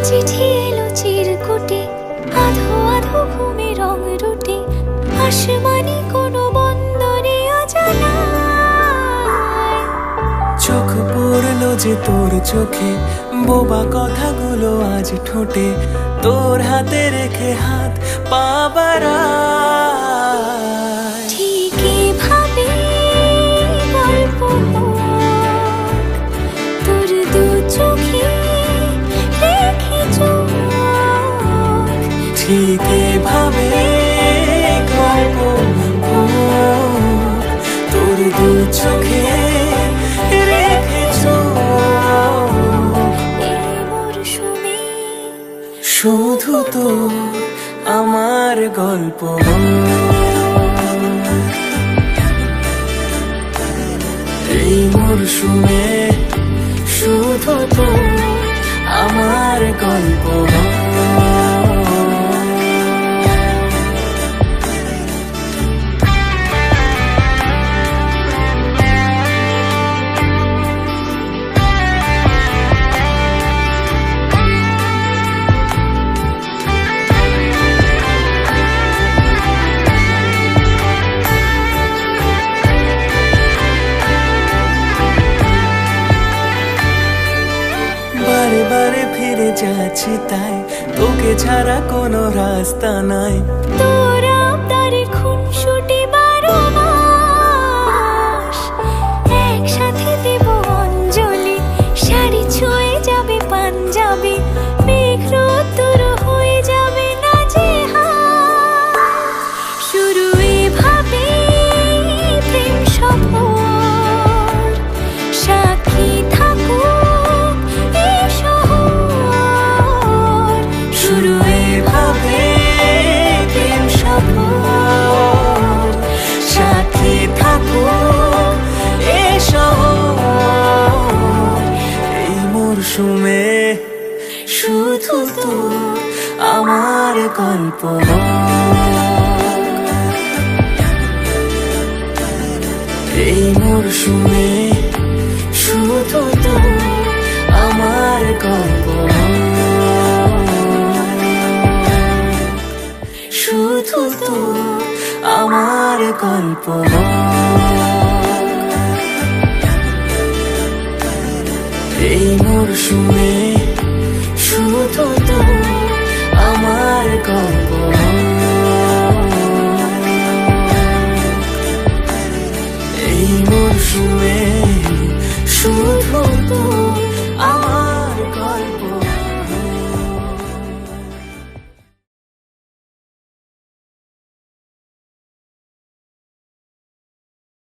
চিঠি এলো চিরকুটে, আধো আধো ঘুমে রং রুটে, আসমানি কোনো বন্দরে অজানায়। চোখ পড়লো যে তোর চোখে, বোবা কথাগুলো আজ ঠোঁটে, তোর হাতে রেখে হাত পা বাড়ায়। ঠিক এভাবে গল্প তোর দু চোখে রেখে চোখ, ঠিক এভাবে গল্প তোর দু চোখে রেখে চোখ। এই মরশুমে শুধু তো আমার গল্প, এই মরশুমে শুধু তো আমার গল্প। বারে বারে ফিরে যাচ্ছি তাই, তোকে ছাড়া কোনো রাস্তা নাই। তোর আবদারে খুনসুটি 12 মাস, একসাথে দেব অঞ্জলি, শাড়ি ছুঁয়ে যাবে পাঞ্জাবি, মেঘ রোদ্দুর হয়ে যাবে নাজেহাল। শুরু এভাবে প্রেম সফর, সাক্ষী থাকুক এই শহর। শুরু এভাবে প্রেম সফর, সাথী থাকুক এ শহর। এই মরশুমে শুধু তো আমার গল্প, এই মরশুমে শুধু তো আমার গল্প, শুধু তো আমার গল্প। এই মরশুমে শুধু তো আমার গল্প।